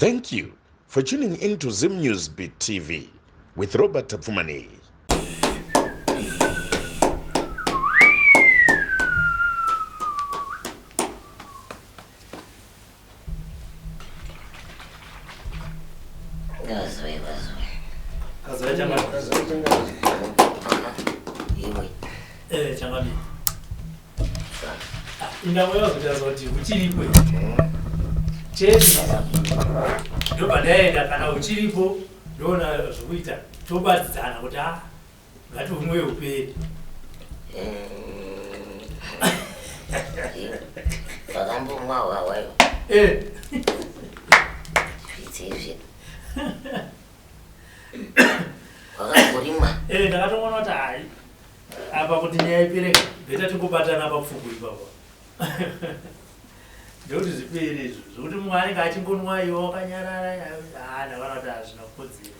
Thank you for tuning in to Zim News Beat TV with Robert Tapfumani. Ingawa kuzoti uchiripo chezi ndobadaenda kana uchiripo ndona zvokuita tobadzidzana kuti ngati umwe uperi vakambomwa hwawayo zvitsizvi wakamborimwa ndakatoona kuti hai apa kuti nyaya ipereka bheta tingobatana papfuku ipapo ndokuti zvipere izvo zvokuti mumwe anenge achingonwa iwo wakanyarara ndakaona kuti hazvina kukodzera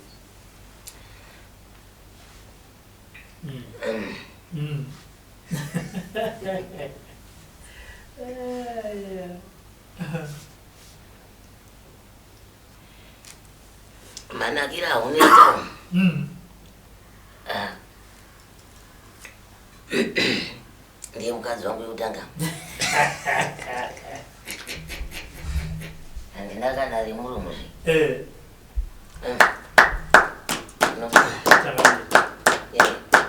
manakira aunoita ndiye mukadzi wangu yekutanga handina kana rimurumuzvi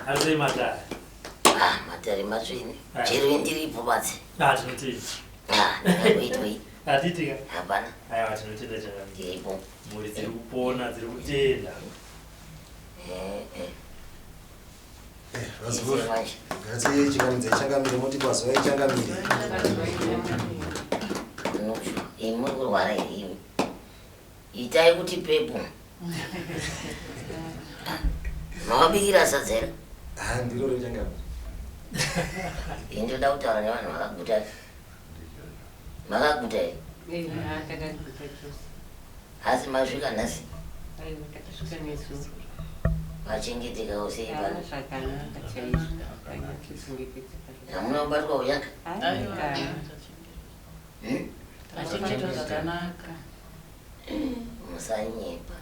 hazvei matari matari matsvini chero indiripo badzi ndingakuitoi hatitika hapana aiwa tinotenda changa ndiripo mhuri dziri kupona dziri kutenda Ngazi chikanidza ichangamire moti kwazuva ichangamire. Muri kurwara iri itai kuti pepo mawabikira sadzera Ndiro richangamire. Ndoda kutaura nevanhu vakaguta makaguta here asi masvika nhasi machengetekawo sei pano hamunabatwa kuyaka musanyepa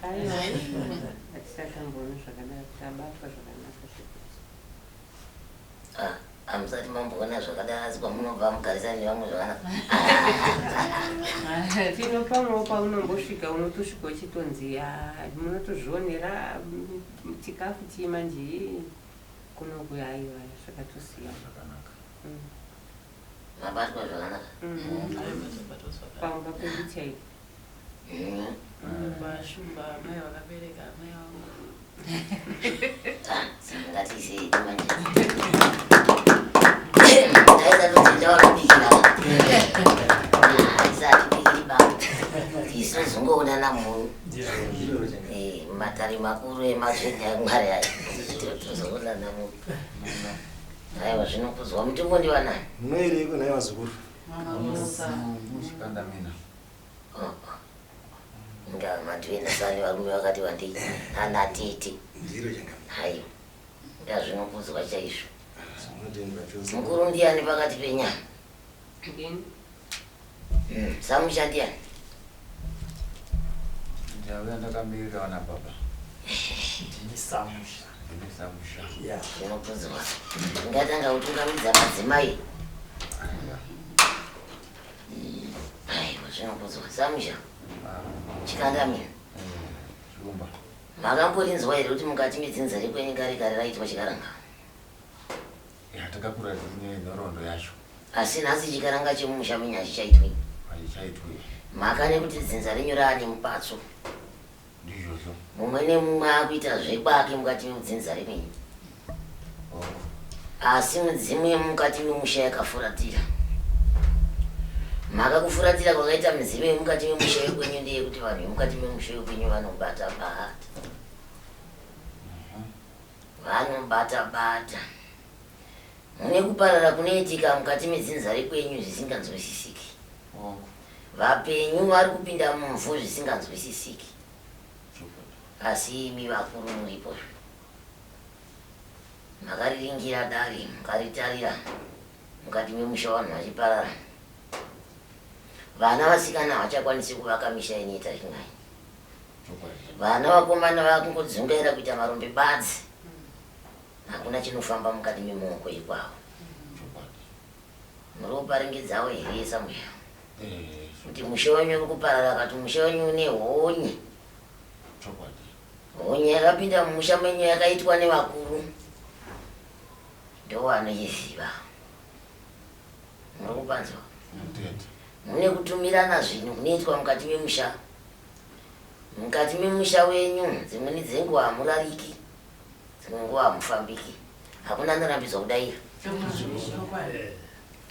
hamusati mamboona zvakadaro asi kwamunobva mugarisana nevamwe zvakanaka tinopamwewo paunombosvika unotosvika uchitonzi munotozvionera chikafu chimanje kunokuaiwa zvakatosiyana mabatwa zvakanaka pamba kwedu chaiko vashumba mai vakabereka mai vangu ngatiisei manje taisatotendawakabikira aisatibikiri baba tisozongoonana munhu matari makuru ematsveni amwari ayo tozoonana munhu aiwa zvinokuzwa mutombo ndiwanani Munoireko naiwa zukuru. nga madhuenasani varume vakati wandei anatete Ndiro changamire. haiwa ndazvinokuzwa chaizvo Tinotenda chose. mukuru ndiani pakati penyama samusha ndiani Ndauya ndakamirira vana baba. ndinisamusha Ndinisamusha. zvinokuzwa ngatanga kutungamidza madzimai aiwa zvinokuzwa samusha chikandamira Shumba. makamborinzwa here kuti mukati medzinza rekwenyu kare kare raitwa chikaranga Takakura nenhoroondo yacho. asi nhasi chikaranga chemumusha menyu hachichaitwi Haichaitwi. mhaka nekuti dzinza renyu raane mupatso Ndizvozvo. mumwe nemumwe akuita zvekwake mukati memudzinza remenyu asi mudzimu yemukati memusha yakafuratira mhaka kufuratira kwakaita midzimu yemukati memusha yekwenyu ndeyekuti vanhu vemukati memusha yekwenyu vanobata mune kuparara kunoitika mukati medzinza rekwenyu zvisinganzwisisiki vapenyu vari kupinda mumvu zvisinganzwisisiki asi imi vakuru muripo makariringira dari mukaritarira mukati memusha vanhu vachiparara vana vasikana havachakwanisi kuvaka misha inoita zvingai vana vakomana vakungodzungaira kuita marombe badzi, hakuna chinofamba mukati memuoko ikwavo. Muroparingedzawo here Samuel kuti mushe wenyu uri kuparara, kati mushe wenyu une honye. Honye yakapinda mumusha menyu yakaitwa nevakuru, ndovanoiziva. Muri kupanzwa? Mune kutumirana zvinhu kunoitwa mukati memusha. Mukati memusha wenyu dzimweni dzenguva hamurariki, dzimwe nguva hamufambiki. Hakuna anorambidzwa kudaira.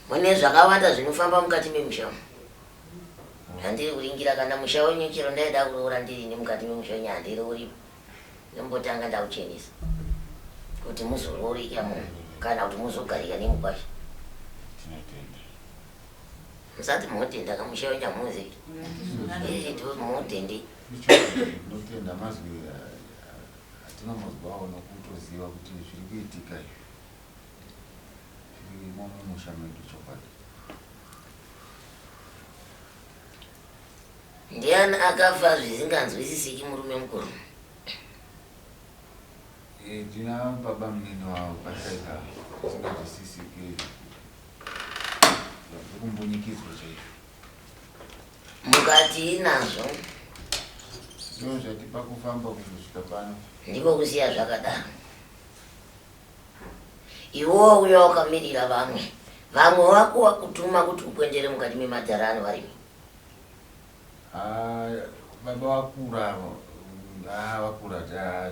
Mune zvakawanda zvinofamba mukati memusha. Handiri kuringira kana musha wenyu chero ndaida kuroora ndirini mukati memusha wenyu handiri uripo. Ndinombotanga ndauchenesa kuti muzoroorika munhu kana kuti muzogarika nemukwasha. Musati munotenda kamusha wenyu hamuzi. Ndo munotende. Ndotenda mazwi hatina mazwawo nokutoziva kuti zviri kuitika zvirimo mumusha medu chokwadi. Ndiani akafa zvisinganzwisisiki murume mukuru? Tina baba munini wavo pashaika zvisinganzwisisiki zvekumbunyikidzwa chaizvo. Mukati nazvo Ndizvo zvatipa kufamba kusvika pano. ndiko kusiya zvakadaro. Iwo uya wakamirira vamwe vako vakutuma kuti ukwendere mukati memadharani varimi. Baba vakura vakura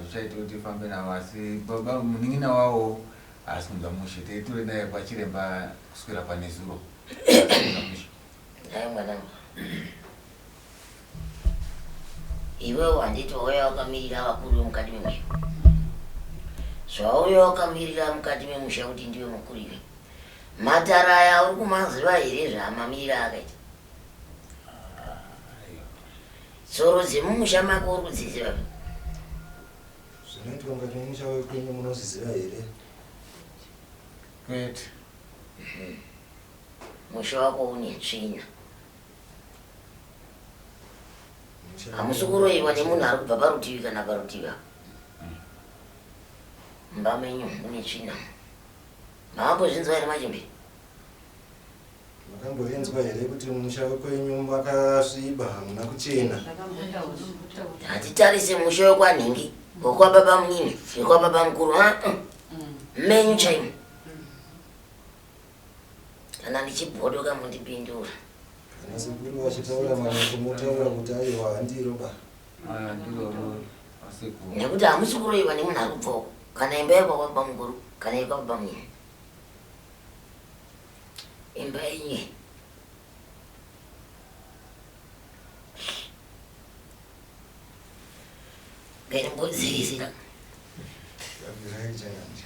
zvichaita kuti tifambe navo, asi baba munin'ina wavo asinga mushe teitore naye kwachiremba kuswera pane zuro. Dai mwanangu, iwewo handiti wauya wakamirira vakuru mukati memusha. Zvauya wakamirira mukati memusha kuti ndiwe mukuru iwe. Matara aya uri kumaziva here zvaamamirira akaita? Tsoro dzemumusha mako uri kudziziva? Zvinoitwa mukati memusha wekwenyu munozviziva here? Kwete. Musha wako une tsvina. Hamusi kuroyiwa nemunhu ari kubva parutivi kana parutivi. Mumba menyu mune tsvina. Makambozvinzwa here Machimbi? Makambovenzwa here kuti mumusha wekwenyu makasviba hamuna kuchena? Hatitarise musha wekwanhingi, wekwababa munini, wekwababa mukuru. Menyu chaimo. Kana ndichibhodoka mundipindura. Kana sekuru vachitaura manako motaura kuti aiwa handiro ba. Ndiro asekuru. Nekuti hamusi kuroyiwa nemunhu ari kubvawo, kana imba yekwababa mukuru kana yekwababa munini. Imba yenyu ngaimbozivizira. Yavirai chananje.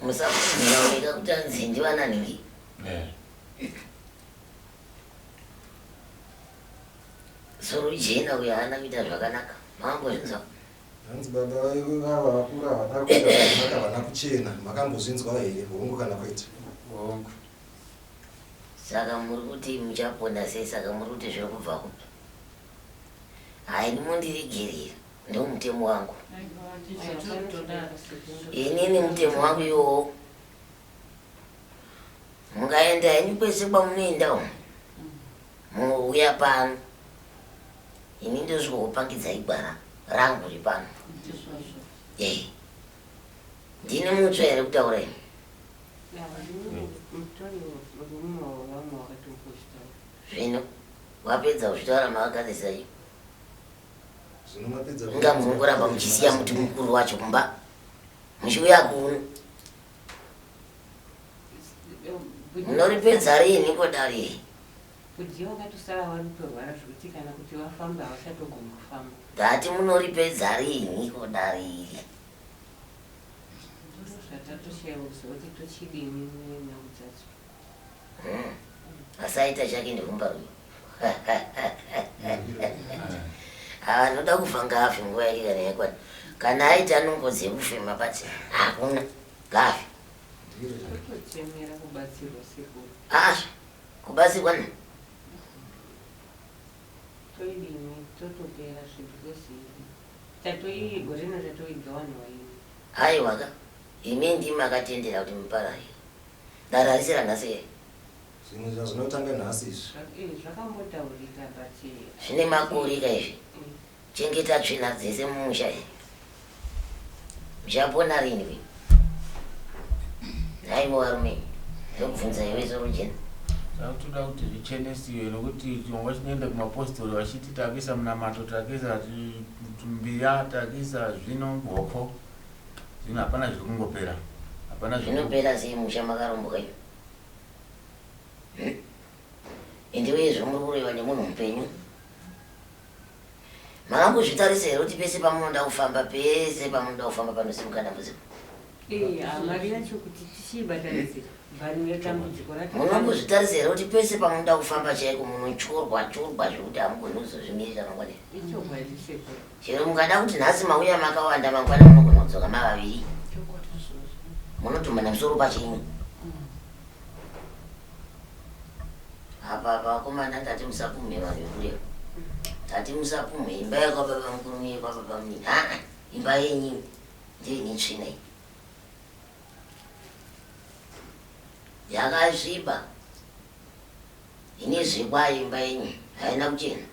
Musakuzivaoneka kuti anzi ndivananhingi. Soro jena uyo haana kuita zvakanaka. Makambozvinzwa? Hanzi baba vava vakura havana kuita zvakanaka, havana kuchena. Makambozvinzwa here hongu kana kwete? Hongu. Saka muri kuti muchaponda sei? Saka muri kuti zviri kubva kupi? Hai, mundiregerera, ndo mutemo wangu. Inini mutemo wangu iwowo. Mungaenda henyu kwese kwamunoenda umu, munouya pano. Ini ndozvokupangidza igwara rangu riri pano. Ndine mutsva here kutaura ini? Zvino wapedza kuzvitaura makagadzisa iyo. Inga munongoramba muchisiya muti mukuru wacho kumba. Muchiuya kuno. Munoripedza rini kodari? Kudziwa katusara waritorwara zvokuti kana kuti wafamba hawachatogoni kufamba. Ndati munoripedza rini kodari? Zvatatoshayiwa kuzoti tochidini nenhau dzacho. Asaita chake ndivumbarume. Anoda kufa ngaafe nguva yake kana yakwana. Kana aita nungo dzekufema pati hakuna ngaafe. Totochemera kubatsirwa sekuru. Kubatsirwa ni Toidini totopera zvinhu zvesiri. Tatoigorena tatoidza vanhu vaini. haiwa ka imi ndimi akatendera kuti muparayo dare harisi ranhasi here Zvimwe zvinotanga nhasi izvi. Zvakambotaurika but zvine makore ka izvi chengeta tsvina dzese mumusha here muchapona rini we haiwa varume ndokubvunza iwe soro jena Toda kuti zvichenesiwe nokuti chirongwa chinoenda kumapostori vachiti takisa munamato takisa mbiya takisa zvino ngoko zvino hapana zviri kungopera hapana zvinopera sei musha makaromboka iyo indiwe zvomuri kureva nemunhu mupenyu makambozvitarisa here kuti pese pamunoda kufamba panosimuka dambudziko mari yacho kuti tichiibatanise vanhu vetambudziko racho munongozvitarisa here kuti pese pamunoda kufamba chaiko munotyorwa zvekuti hamugoni kuzozvimirira mangwana ichokwadi sekuru. chero mukada kuti nhasi mauya makawanda mangwana munogona kudzoka mavaviri munotumba namusoro pachenyu apa vakomana tati musapume vanhu vekureva tati musapume imba yakwababa mukuru neyekwababa munini imba yenyu ndeine tsvina iyi yakasviba ine zvekwayo imba yenyu haina kuchena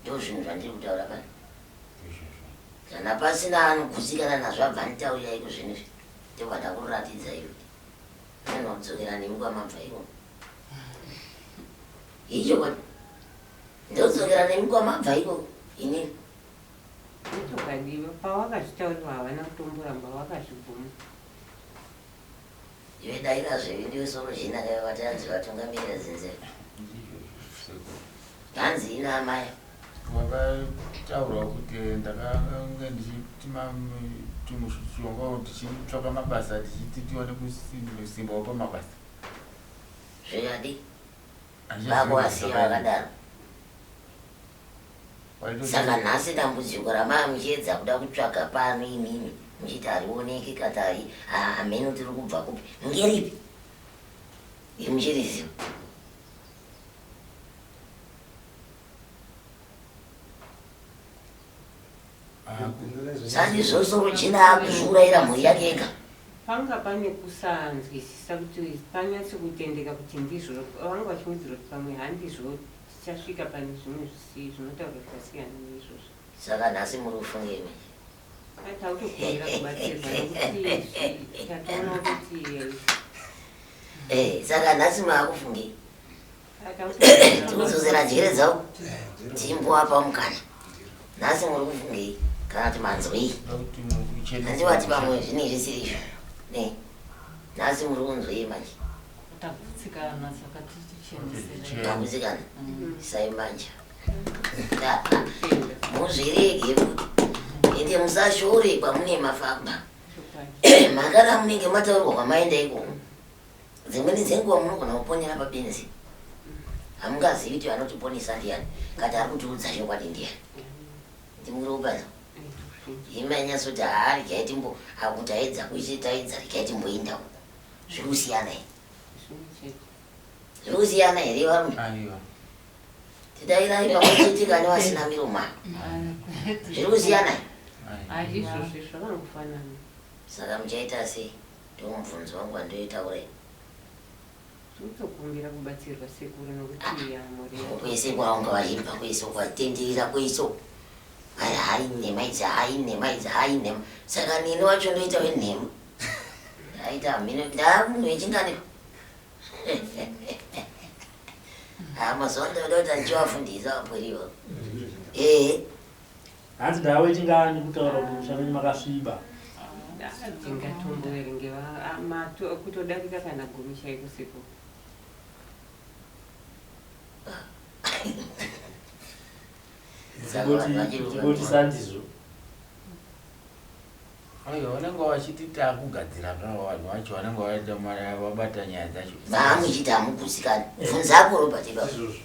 ndo zvinhu zvandiri kutaura pano kana pasina anogutsikana nazvo abva nditaurira iko zvinizvi ndobva ndakuratidza iyo anodzokera nemi kwamabva iko icho kwati ndodzokera nemi kwamabva iko inini Ichokwadi pawakazvitaurira havana kutomboramba wakazvibvuma. iwe daira zvevi ndiwe soro zhina kaiva vatanzi vatungamirira zinze hanzi ina amaya vakataura kuti ndakanga ndichitima chirongwa tichitsvaka mabasa tichiti tione kusimbawo pamabasa zvekadi vako vasiya vakadaro saka nhasi dambudziko ramaa muchiedza kuda kutsvaga pano imimi muchiti harioneki katari hameno tiri kubva kupi ngeripi imuchiriziva sati zvosoro china akuzviurayira mhuri yake ega Panga pane kusanzwisisa kuti panyatsi kutendeka kuti ndizvo vanga vachimudzira kuti pamwe handizvo tichasvika pane zvimwe zvinotaura zvakasiyana neizvozvo. saka nhasi muri kufungei manje Tautogumira kubatsirwa nokuti tatoona kuti saka nhasi maakufungei tikudzosera njere dzavo timbovapa mukana nhasi muri kufungei kana kuti manzwei handivati pamwe zvine zvisirizvo nhasi muri kunzwei manje Tagutsikana saka tichichenesera. tambudzikana sai manja muzvirege kuti ende musashore kwamune mafamba makara munenge mataurirwa kwamaenda ikoko dzimweni dzenguva munogona kuponyera pabenzi hamungazivi kuti vanotiponesa ndiani kati ari kutiudza chokwadi ndiani ndimuri kupaza imanyatsoti haarigai timbo akutaedza kuchitaedza rigai timboinda uko zviri kusiyana here zviri kusiyana here varume tidairai pamwechetika nevasina miroma zviri kusiyana hazvizvozvo zvakangofanana. saka muchaita sei ndomubvunzo wangu wandoitaurai Tinotokumbira kubatsirwa sekuru nokuti amuri kwese kwaunga vachibva kwese kwatenderera kweso hainema saka nini wacho ndoita wenhema aita mino ndamunhu wechinganiko mazuva ndoda kuti ndichivafundisa vapwerivo hanzi ndawe chingani kutaura kuti mushameni makasviba tingatomboerengeva kutodarika kana gumi chaiko sekuru. zingoti sandizvo vanenge vachiti takugadzira vanhu vacho vanenge vabata nyaya dzacho vaamuchiti hamugutsikani bvunzako robert ibaba izvozvo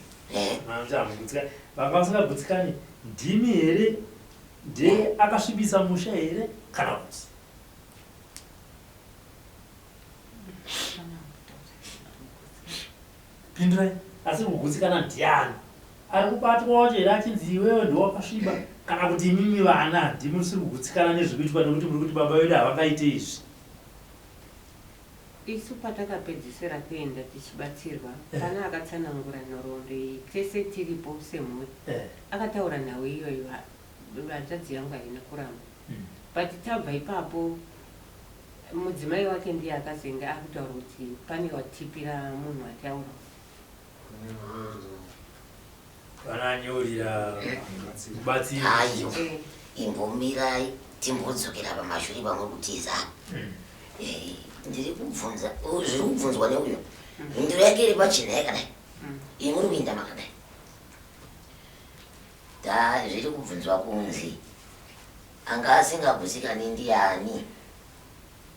manzi hamugutsikani vanga vasingagutsikani ndimi here ndiye akasvibisa musha here kana kuti pindurai asi kugutsikana ndiani ari kubatwa wacho here achinzi iwewe ndowakasviba kana kuti imimi vana ndimusiri kugutsikana nezvekuitwa nekuti muri kuti baba vedu havangaite izvi isu patakapedzisira kuenda tichibatsirwa pana akatsanangura nhoroondo tese tiripo semhuri akataura nhau iyoyo hanzvadzi yangu haina kuramba but tabva ipapo mudzimai wake ndiye akazenga akutaura kuti pane watipira munhu ataura vananyorera kubatsira ayo imbomirai timbodzokera pamashure pamwe kutiza ndiri kubvunza zviri kubvunzwa neuyo ndiro yake iri pachena yakadai imuri kuenda makadai da zviri kubvunzwa kunzi anga asingagutsikani ndiani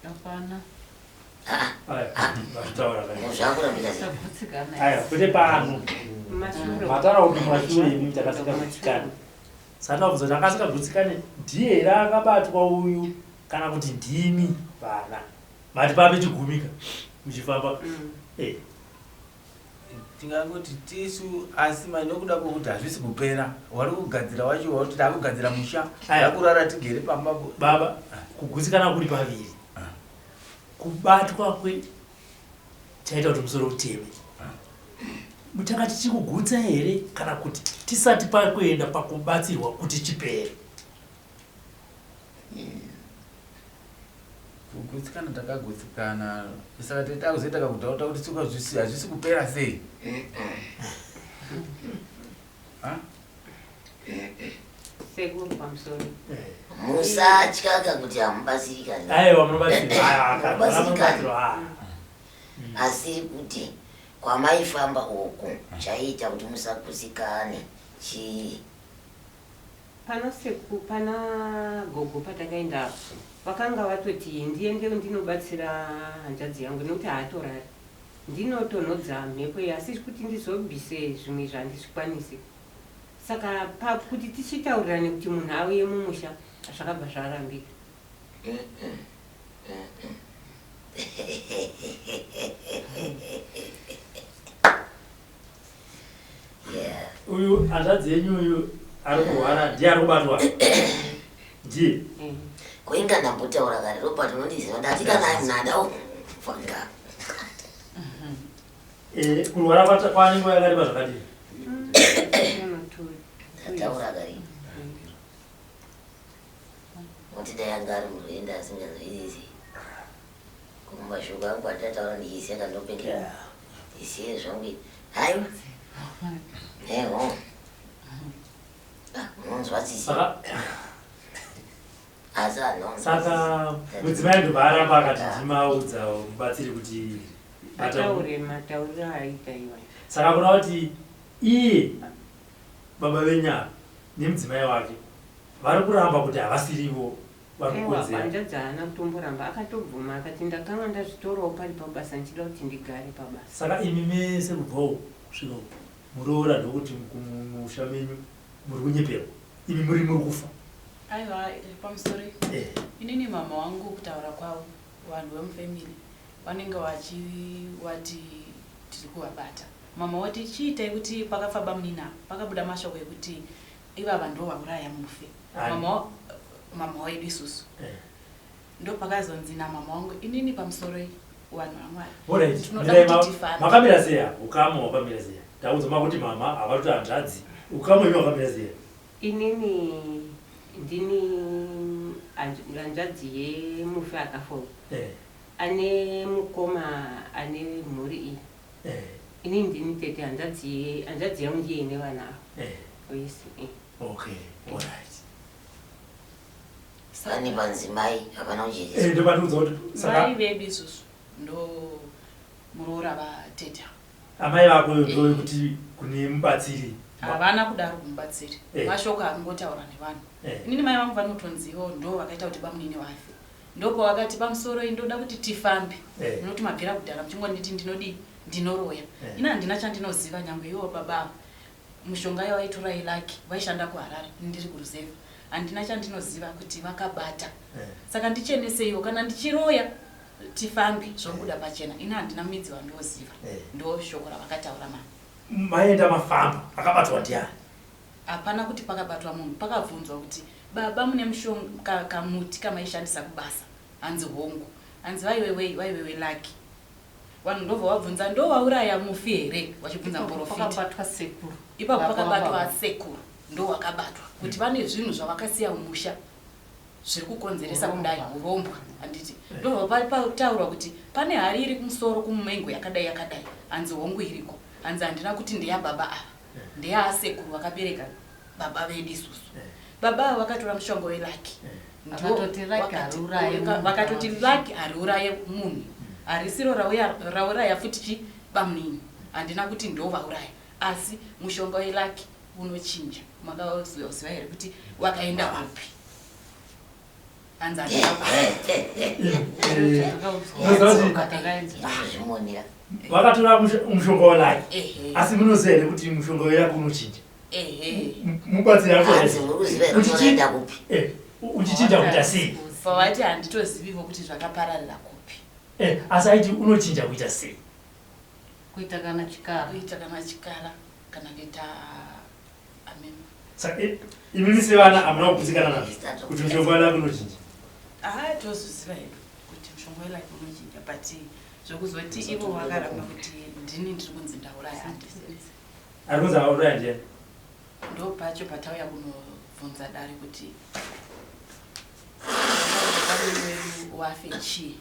Hapana. aya kuti pano mataura kuti mashure imi takasingagutsikani saka kubvunza kuti anga asingagutsikani ndiye here akabatwa uyu kana kuti ndimi vana mati pape chigumika muchifamba tingangoti tisu asi nokuda kwokuti hazvisi kupera wari kugadzira wacho wari kuti akugadzira musha akurara tigere pambapo baba kugutsikana kuri paviri kubatwa chaita kuti musoro uteme mutanga tichikugutsa here kana kuti tisati pakuenda pakubatsirwa kuti chipere kugutsikana takagutsikana saka titakuzoita kakudhauta kuti tsuka hazvisi kupera sei sekuru pamusoro musatya kuti hamubatsirikani aiwa munobatsirwa asi kuti kwamaifamba uku chaita kuti musagutsikane chii pana gogo patakaenda vakanga vatoti ndiende ndinobatsira hanzvadzi yangu nekuti haatorari ndinotonhodza mhepo asi kuti ndizobvise zvimwe zvandizvikwanisi saka kuti tichitaurirane kuti munhu auye mumusha zvakabva zvarambika uyu hanzvadzi yenyu uyu ari kurwara ndiye ari kubatwa ndiye kuinga ndambotaura kare ropa tinondiziva ndati kana ainadawo fanga kurwara kwaane nguva yakareba zvakadii ndataura kare kuti dai anga ari murwenda asingazoizizi kumashoko angu andataura ndichisiya kandopengera ndisiye zvangu haiwa eho unonzwatsisi saka mudzimai ndobva aramba akati ndimaudza mubatsiri kuti ataure matauriro aita iwa saka kuna kuti iye baba venyaya nemudzimai wake vari kuramba kuti havasirivo vari kukonzera hanzvadzi haana kutomboramba akatobvuma akati ndakanga ndazvitorawo pari pabasa ndichida kuti ndigare pabasa saka imi mese kubvawo svino muroora ndokuti musha menyu muri kunyeperwa imi muri kufa Aiwa, pamusoro inini mama wangu kutaura kwavo vanhu vemufamily vanenge wati tiri kuvabata mama wati chiitai kuti pakafamba munina pakabuda mashoko ekuti ivava ndo vauraya mufe mama wedu isusu ndo pakazonzi namama wangu inini pamusoro vanhu vamwari makamira seya ukama wakamira seya takudzoma kuti mama havatoti hanzvadzi ukama imi wakamira seya inini ndini hanzvadzi yemufe akafoka ane mukoma ane mhuri iyi inini ndini tete hanzvadzi yangu ndiye ine vana avo sani vanzimai havana mai vedu isusu ndo muroora vatete amai vako ndokuti kune mubatsiri havana kudaro kumubatsiri mashoko akungotaura nevanhu inini mai vangu vanotonzivo ndo vakaita kuti bamunini vafe ndoko vakati pamusoro indoda kuti tifambe noti mabvira kudhara muchingonditi ndinodi ndinoroya ina handina chandinoziva nyange iwo baba mushonga yavaitora ilaki vaishanda kuharare ndiri kuruzevha handina chandinoziva kuti vakabata saka ndicheneseiwo kana ndichiroya tifambi zvokuda pachena ina handina midzi wandoziva ndo shoko ravakataura mama maenda mafamba akabatwa ndiani hapana kuti pakabatwa munhu pakabvunzwa kuti baba mune mushonga kamuti kamaishandisa kubasa hanzi hongu hanzi vaiwewe laki vanhu ndobva wabvunza ndo wauraya mufi here wachibvunza muprofiti ipapo pakabatwa sekuru ndo wakabatwa kuti vane zvinhu zvavakasiya mumusha zviri kukonzeresa kudai urombwa handiti ndobva pataurwa kuti pane hari iri kumusoro kumumengo yakadai hanzi hongu iriko hanzi handina kuti ndeyababa ava ndeyasekuru vakabereka baba vedu isusu baba ava vakatora mushonga welaki vakatoti laki hariuraye munhu harisiro rauraya futi chibamunini handina kuti ndo vauraya asi mushonga welaki unochinja makaziva here kuti wakaenda kupi vakatora mushonga welaki asi munoziva here kuti mushonga welaki unochinja mubatsira uchichinja kuita sei pavati handitozivivo kuti zvakapararira kupi asi aiti unochinja kuita sei kuita kana chikara kana kuita ameno saka imimi sevana hamuna kugutsikana nazvo kuti mushonga welaki unochinja toziziva hedu kuti mushonga welaki unochinja but zvokuzoti ivo vakaramba kuti ndini ndiri kunzi ndauraya handisenzi ari kunzi auraya ndiani ndo pacho patauya kunobvunza dare kuti wedu wafe chii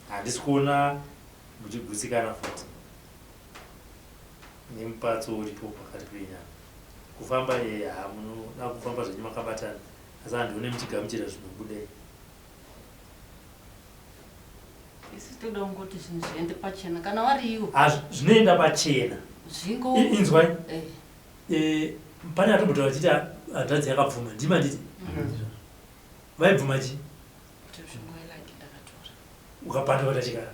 handisi kuona muchigutsikana futi nemupatso uripo pakati penyama kufamba hamunoda kufamba zvenyu makabatana asi handione muchigamuchira zvinobudai isi toda kungoti zvinhu zviende pachena kana wariwo zvinoenda pachena inzwai pane atombota vachiti hadhadzi yakabvuma ndima nditi vaibvuma chi ukapanda kuita chikara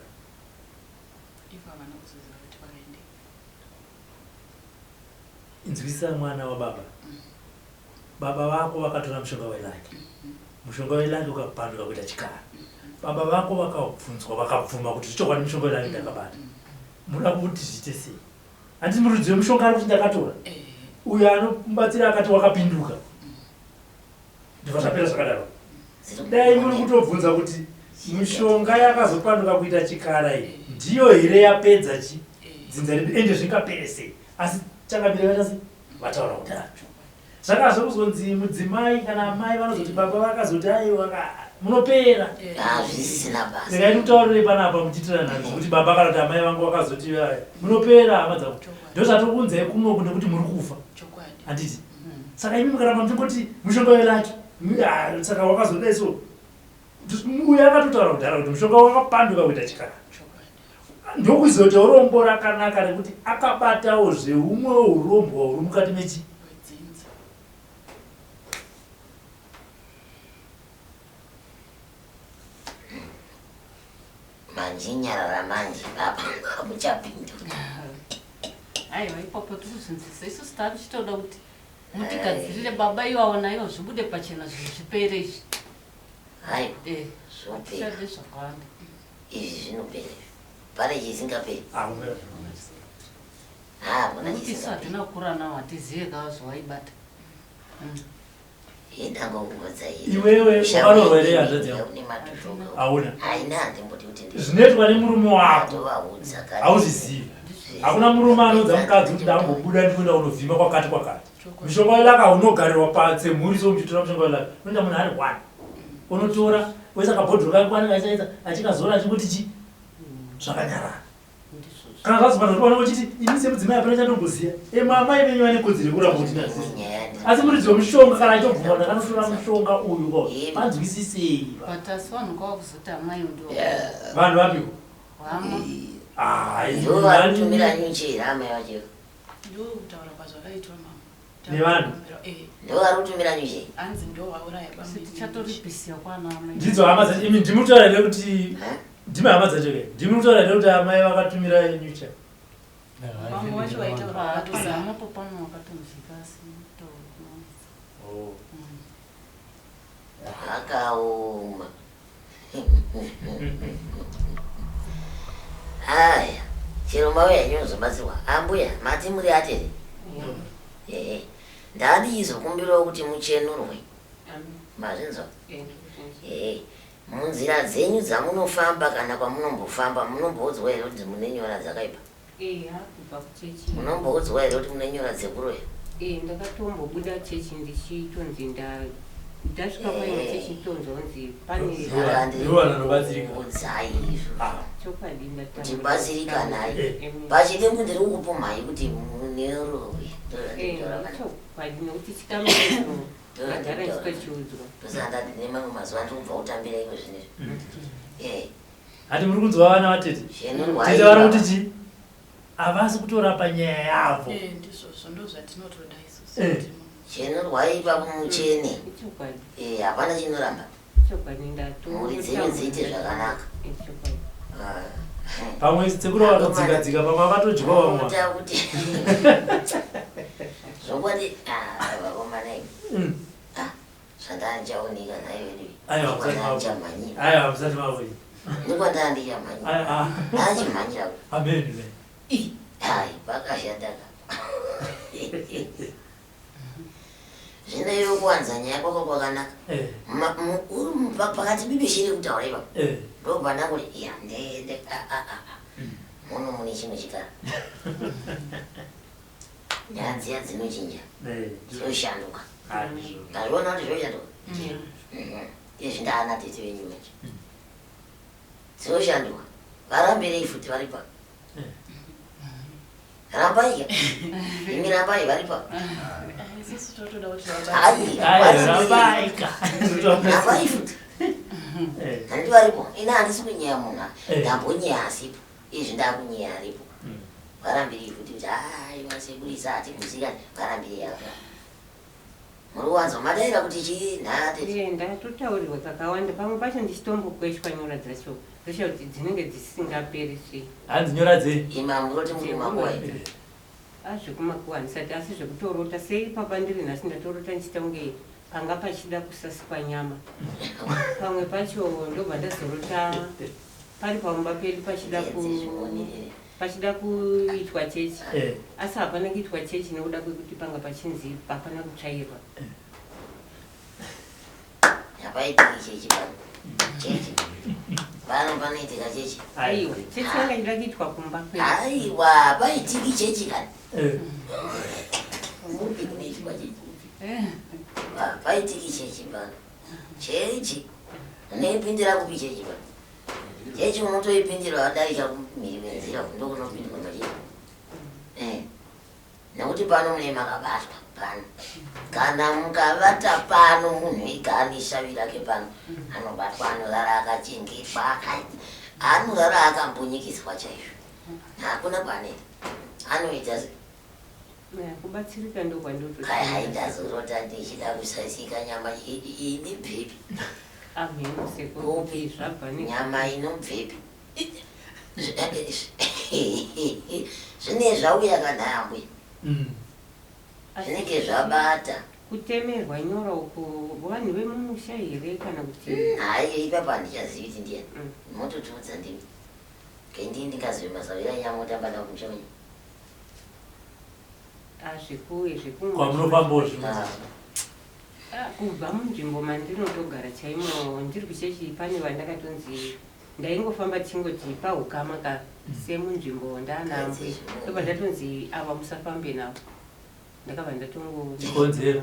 inzwisa mwana wababa baba vako vakatora mushonga welaki mushonga welaki ukapanduka kuita chikara baba vako vakabvunzwa vakabvuma kuti zvichokwadi mushonga welaki ndakabata muda kuti zviite sei handisi murudziwe mushonga ari kuti ndakatora uyo anomubatsira akati wakapinduka ndibva zvapera zvakadaro dai muri kutobvunza kuti mishonga yakazopanduka kuita chikara iyi ndiyo here yapedza chi dzinza redu ende zvingapere sei asi chakambire vaita sei vataura kudaro zvakazokuzonzi mudzimai kana mai vanozoti baba vakazoti aiwa munopera ndikaiti kutaurire panapa muchiitirana kuti baba kana kuti amai vangu vakazoti munopera hama dzangu ndo zvatokunzai kuno kune kuti muri kufa handiti saka imi mukaramba muchingoti mushonga welaki saka wakazodai so uyo akatotaura kudhara kuti mushonga wakapanduka kuita chikara ndokuzoti urombo rakanaka rekuti akabatawo zveumwe urombo huri mukati mechi manje nyarara manje baba muchapinduka aiwa ipapo tikuzvinzisa isu sitari chitoda kuti mutigadzirire baba iwaona iwo zvibude pachena zvinhu zvipere izvi zvishande zvakawanda izvi zvinopere pane chisingaperi isu hatina kukura nawo hatizive kawo zvawaibata iwewe wakarohwa here hanzvadzi yako hauna zvinoitwa nemurume wako hauzvizivi hakuna murume anodza mukadzi kuti ndambobuda ndikuenda kunovhima kwakati mishonga welaka unogarirwa patsemhuri so muchitora mushonga welaka unoenda munhu ari 1 unotora wese akabhodhoroka kwanaaisa achikazora achingoti chi zvakanyarara kana zvazopata kuti uchiti ini semudzimai apana chandomboziya mamai venyu vane kodzero yekuramba kuti nazizi asi muridziwe mushonga kana achobvuma ndakanotora mushonga uyu manzwisisei but asi vanhu kwavakuzoti amai ndo vanhu vapiwa ndovatumira nyuchera amai vacho ndokutaura kwazvakaitwa mama nevanhu ndovari kutumira nyuchera hanzi ndo wauraya tichatoripisiya kwana amai ndidzo hama imi ndimutaurire kuti ndime hama dzacho ke ndimi kutaura kuti amai vakatumira nyucha vamwe vacho vaitaura vakatozama popano vakatomuzvikasi akaoma haya chero mauya nyunozobatsirwa ambuya mati muri ateri ndadi izokumbirawo kuti muchenurwe mazvinzwa munzira dzenyu dzamunofamba kana kwamunombofamba munomboudzwa here kuti mune nyora dzakaipa munomboudzwa here kuti mune nyora dzekuroya ndakatombobuda chechi ndichitonzi ndasvika paimwe chechi tonzonzi pane chokwadi kuti batsirikanai pachide ndiri kukupumhai kuti munerowe chokwadi nokuti chikameero agara ndichichiudzwa tosandati nemamwe mazuva ndikubva kutambira iko zvinezvi hati muri kunzwa vana vatete tete vari kuti chi havasi kutorapa nyaya yavo ndizvozvo ndo zvatinotoda isu chenurwai ipapo muchene hapana chinoramba mhuri dzenyu dziite zvakanaka pamwe tsekuro vakadzikadzika pamwe vakatodyiwa vamwa kuti zvokwadi vakomanai zvandanichaoneka naiweduichamhanyira aiwa musati mavoi ndikwandandichamhanyira achimhanyira ameni hai pakashataka zvinoiwe kuwanza nyaya kwako kwakanaka pakati bibishiri kutaura ipa ndobva kuti ya ndende muno mune chimwe chikara nyaya dziya dzinochinja dzoshanduka ndazviona kuti zvoshanduka izvi ndaana tete venyu vacho dzoshanduka varambirei futi varipa rambaika imi rambai varipa rambai futi handi varipo ina handisi kunyeya munhu ndambonyeya asipo izvi ndakunyeya aripo varambirei futi kuti vaseburisa hatiguzikani varambirei aka muri kuwanza madaira kuti chii nhaatete ndatotaurirwa kakawanda pamwe pacho ndichitombokweshwa nyora dzacho zosha kuti dzinenge dzisingaperi sei hanzi nyora dzei ima muroti muri kumakuwai azvekumakuwa handisati asi zvekutorota sei papa ndiri nhasi ndatorota ndichita kunge panga pachida kusasikwa nyama pamwe pacho ndobva ndazorota pari pamumba pedu pachida kuitwa chechi asi hapana kuitwa chechi nekuda kwekuti panga pachinzi hapana kutsvairwa hapaitiki chechi pano chechi pano panoitika chechi aiwa chechi yanga ida kuitwa kumba kwedu aiwa hapaitiki chechi kani mupikuneitikwa chechi hapaitiki chechi pano chechi unoipindira kupi chechi pano chechi unotoipindira wadarika kumiri wenzira ndokunopindwa machechi nekuti pano mune makabatwa pano kana mukavata pano munhu iganishavirake pano anobatwa anorara akachengetwa anorara akambonyikiswa chaizvo hakuna kwaneta anoita kubatsirika hai ndazorota ndichida kusasika nyama ine bhepi nyama inobvepi zvine zvauya kana ambuya zvinenge zvabata kutemerwa nyora uko vanhu vemumusha here kana kuti hai ipapa handichazivi kuti ndiani mototiudza ndimi kendii ndingazive mazavira nyama otambada kumusha wenyu kwamunofambawo zvino kubva munzvimbo mandinotogara chaimo ndiri kuchechi pane vandakatonzi ndaingofamba tichingoti pahukama ka semunzvimbo ndaanamwe ndobva ndatonzi ava musafambe navo ndakabva ndatongokonzera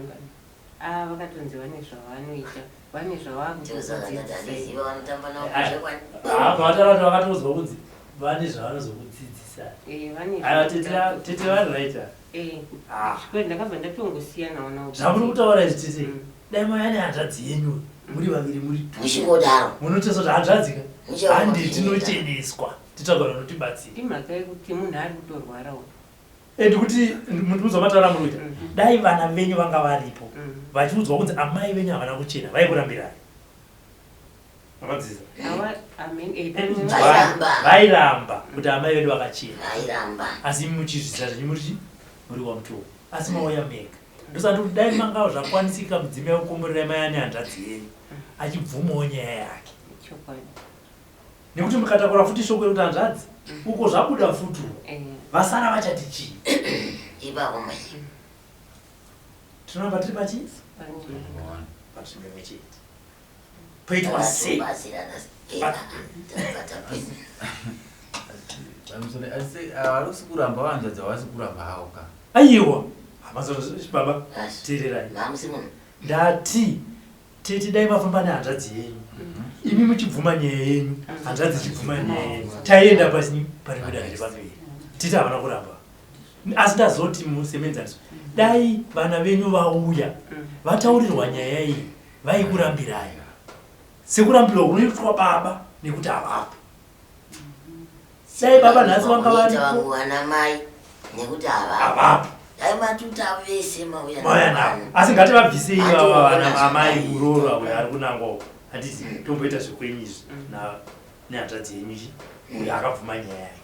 vakatonzi vane zvavanoita vane zvavanodzidzisaavatara vakatozwa kunzi vane zvavanozokudzidzisa tete vari raita kwete ndakabva ndatongosiyanawo navo zvamuri kutaura izvi tese dai mayane hanzvadzi yenyu muri vaviri muri muchingodaro munotesa kuti hanzvadzika handi tinocheneswa titsvagara notibatsira imhaka yekuti munhu ari kutorwarawo ndikuti mundiudzwa mataura munoita dai vana venyu vanga varipo vachiudzwa kunzi amai venyu havana kuchena vaikurambirani Vakadziza. Vairamba kuti amai vedu vakachena. Vairamba. Asi muchizvisa zvinyuchi muri wamuto. Asi mauya mega. Ndosati kuti dai mangawo zvakwanisika mudzimai ukomborera mai ane hanzvadzi yenyu. Achibvumawo nyaya yake. Nekuti mukatakura futi shoko rekuti hanzvadzi uko zvabuda futu. Vasara vachati chii? Ipapo mai. Tinoamba tiri pachii? Pachimwe chete. Poitwa sei? Varikusi kuramba vanzvadzi havasi kuramba havo ka. Aiwa. Baba, tererai. Ndati tete dai mafamba nehanzvadzi yenyu. Imi muchibvuma nyaya yenyu, hanzvadzi ichibvuma nyaya yenyu. Taenda pasi parikuda ngepamberi. Titi havana kuramba. Asi ndazoti musemenzaniso. Dai vana venyu vauya, vataurirwa nyaya iyi, vaikurambirai. Sekurambirwa kunoitwa baba nekuti havapo. Dai baba nhasi vanga varipo. Wana mai nekuti havapo. Dai matuta vese mauya navo. Asi ngativabvisei ava vana amai uroro avo ari kunangwawo. Handisi tomboita zvikwenyizvi nehanzvadzi yenyu uyo akabvuma nyaya yake.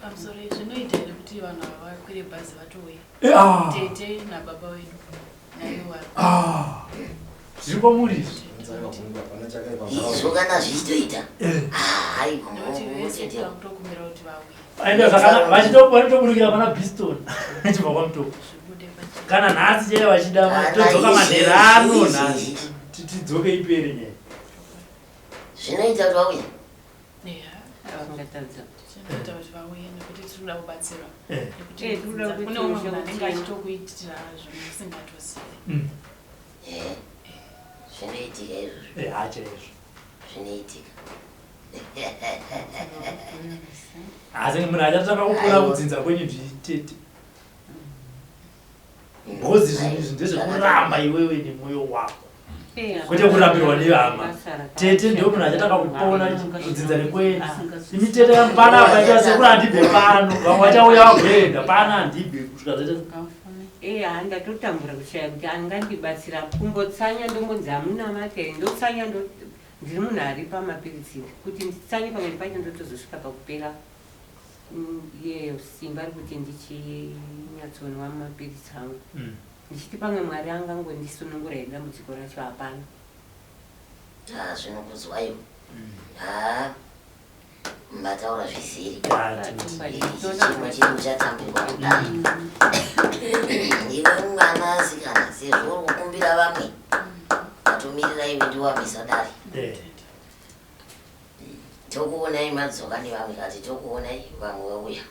Pamusoro zvinoita here kuti vanhu ava vakwire bhazi vatouya. Tete nababa wedu naye wari. Zviri kwamuri izvo kana zvichitoita kutokumbira kuti vauye. Vachitoburukira pana Biston chibva kwamutoko. Kana nhasi chaiva vachida todzoka manherano nhasi tidzoke ipere nyaya. Zvinoita kuti vauya. Zvinoita kuti vauye nekuti tiri kuda kubatsira. Kune umwe munhu anenge achitokuitira zvinhu usingatozivi. Zvinoitika izvozvo. Hachaizvo. Zvinoitika. Asi munhu achatanga kukura kudzinza kwenyu zvitete. Bhozi zvinhu ndezvekuramba iwewe nemwoyo wako. Kwete kurambirwa nevama. Tete ndio munhu achatanga kupona kudzinza nekwenyu. Imi tete yapana apaita sekuri handibve pano. Vamwe vachauya vagoenda pana handibve kusvika zvaita. Ndatotambura kushaya kuti angandibatsira kumbotsanya ndombonzi hamuna mate ndotsanya ndiri munhu ari pamapiritsi kuti nditsanye pamweni pacho ndotozosvika pakupera simba rekuti ndichinyatsonwa mapiritsi angu ndichiti pamwe mwari angangondisunungura idambudziko racho hapana. Zvinokuzwayo. Mbataura zvisiri. Chimwe chinhu chatambirwa kudai. Iwe mwana asikana sezvo uri kukumbira vamwe vatomirira iwe ndiwamisa dare. Tokuonai madzoka nevamwe kati tokuonai vamwe vauya.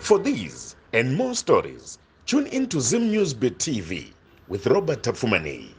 For these and more stories, tune in to Zim News Bit TV with Robert Tafumani.